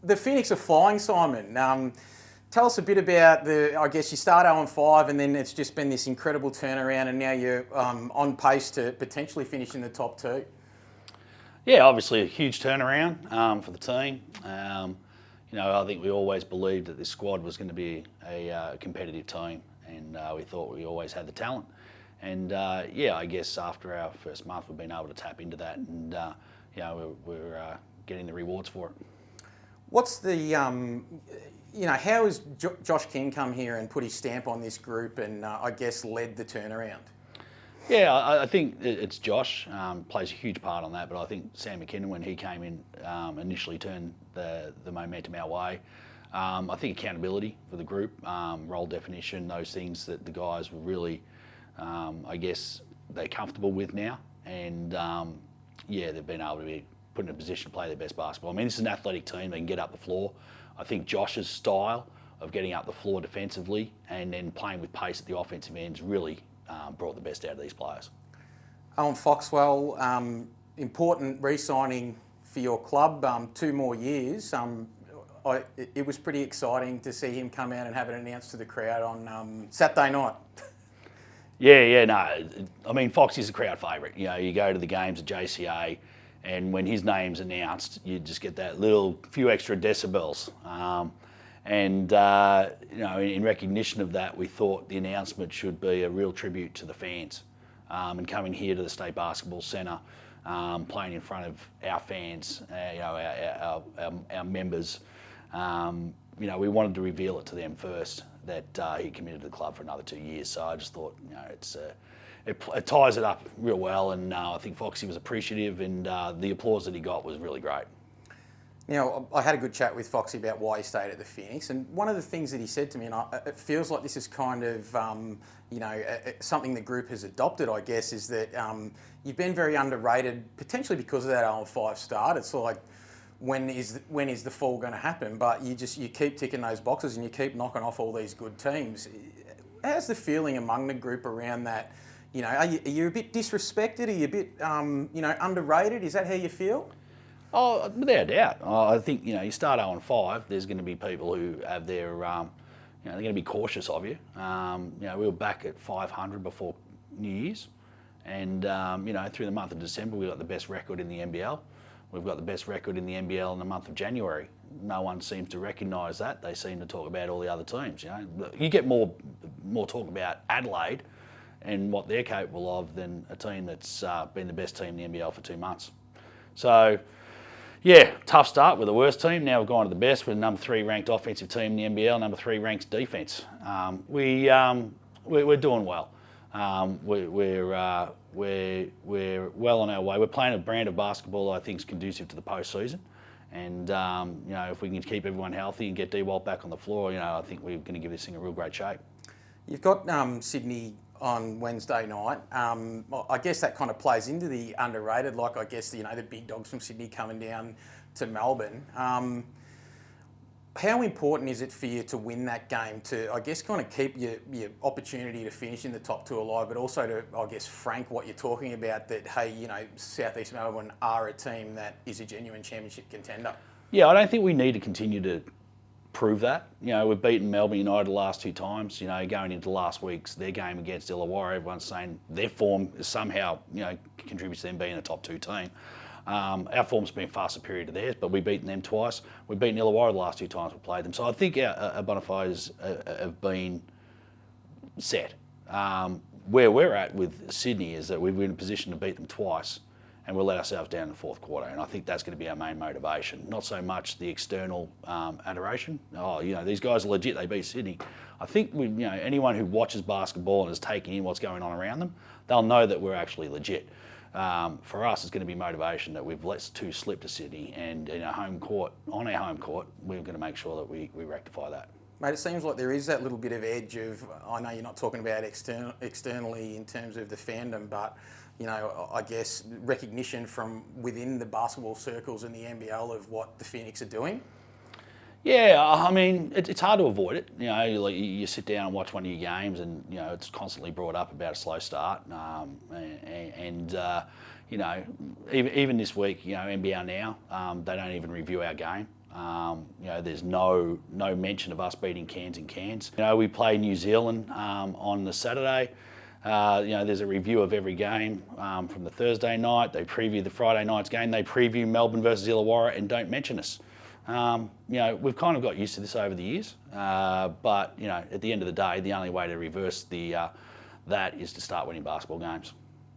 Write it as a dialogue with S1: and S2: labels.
S1: the Phoenix are flying, Simon. Tell us a bit about I guess you start 0-5 and then it's just been this incredible turnaround and now you're on pace to potentially finish in the top 2.
S2: Yeah, obviously a huge turnaround for the team. I think we always believed that this squad was going to be a competitive team, and we thought we always had the talent. And I guess after our first month, we've been able to tap into that, and we're getting the rewards for it.
S1: What's the how has Josh King come here and put his stamp on this group and I guess led the turnaround?
S2: Yeah, I think it's Josh plays a huge part on that, but I think Sam McKinnon, when he came in, initially turned the momentum our way. I think accountability for the group, role definition, those things that the guys were really, they're comfortable with now, and they've been able to be put in a position to play their best basketball. I mean, this is an athletic team; they can get up the floor. I think Josh's style of getting up the floor defensively and then playing with pace at the offensive ends really brought the best out of these players.
S1: Owen Foxwell, important re-signing for your club, 2 more years. It was pretty exciting to see him come out and have it announced to the crowd on Saturday night.
S2: I mean, Foxy's a crowd favourite. You go to the games at JCA, and when his name's announced, you just get that little few extra decibels. In recognition of that, we thought the announcement should be a real tribute to the fans, and coming here to the State Basketball Centre, playing in front of our fans, our members. We wanted to reveal it to them first that he committed to the club for another 2 years. So I just thought, it ties it up real well, and I think Foxy was appreciative, and the applause that he got was really great.
S1: Now, I had a good chat with Foxy about why he stayed at the Phoenix, and one of the things that he said to me, and it feels like this is kind of, something the group has adopted, I guess, is that you've been very underrated, potentially because of that 0-5 start. It's like, when is the fall going to happen? But you keep ticking those boxes and you keep knocking off all these good teams. How's the feeling among the group around that? Are you a bit disrespected? Are you a bit, underrated? Is that how you feel?
S2: Oh, without a doubt. I think, you start 0-5, there's going to be people who have their, they're going to be cautious of you. We were back at 500 before New Year's. And, through the month of December, we got the best record in the NBL. We've got the best record in the NBL in the month of January. No one seems to recognise that. They seem to talk about all the other teams. You get more talk about Adelaide and what they're capable of than a team that's been the best team in the NBL for 2 months. So, tough start. We're the worst team. Now we've gone to the best. We're the number 3 ranked offensive team in the NBL, number 3 ranked defence. We're doing well. We're well on our way. We're playing a brand of basketball I think is conducive to the postseason. And, if we can keep everyone healthy and get D-Walt back on the floor, I think we're going to give this thing a real great shape.
S1: You've got Sydney on Wednesday night. I guess that kind of plays into the underrated, like I guess, the big dogs from Sydney coming down to Melbourne. How important is it for you to win that game to, I guess, kind of keep your opportunity to finish in the top 2 alive, but also to, I guess, frank what you're talking about, that, hey, South East Melbourne are a team that is a genuine championship contender? Yeah,
S2: I don't think we need to continue to prove that. We've beaten Melbourne United the last 2 times. Going into last week's their game against Illawarra, everyone's saying their form is somehow, contributes to them being a top 2 team. Our form's been far superior to theirs, but we've beaten them twice. We've beaten Illawarra the last 2 times we played them. So I think our bona fides have been set. Where we're at with Sydney is that we're in a position to beat them twice, and we'll let ourselves down in the 4th quarter. And I think that's going to be our main motivation. Not so much the external adoration. These guys are legit. They beat Sydney. I think anyone who watches basketball and is taking in what's going on around them, they'll know that we're actually legit. For us, it's going to be motivation that we've let 2 slip to Sydney, and on our home court, we're going to make sure that we rectify that.
S1: Mate, it seems like there is that little bit of edge of, I know you're not talking about externally in terms of the fandom, but, I guess recognition from within the basketball circles in the NBL of what the Phoenix are doing.
S2: Yeah, I mean, it's hard to avoid it. You sit down and watch one of your games, and it's constantly brought up about a slow start. Even this week, NBL now, they don't even review our game. There's no mention of us beating Cairns in Cairns. We play New Zealand on the Saturday. There's a review of every game from the Thursday night. They preview the Friday night's game. They preview Melbourne versus Illawarra and don't mention us. We've kind of got used to this over the years, but at the end of the day, the only way to reverse that is to start winning basketball games.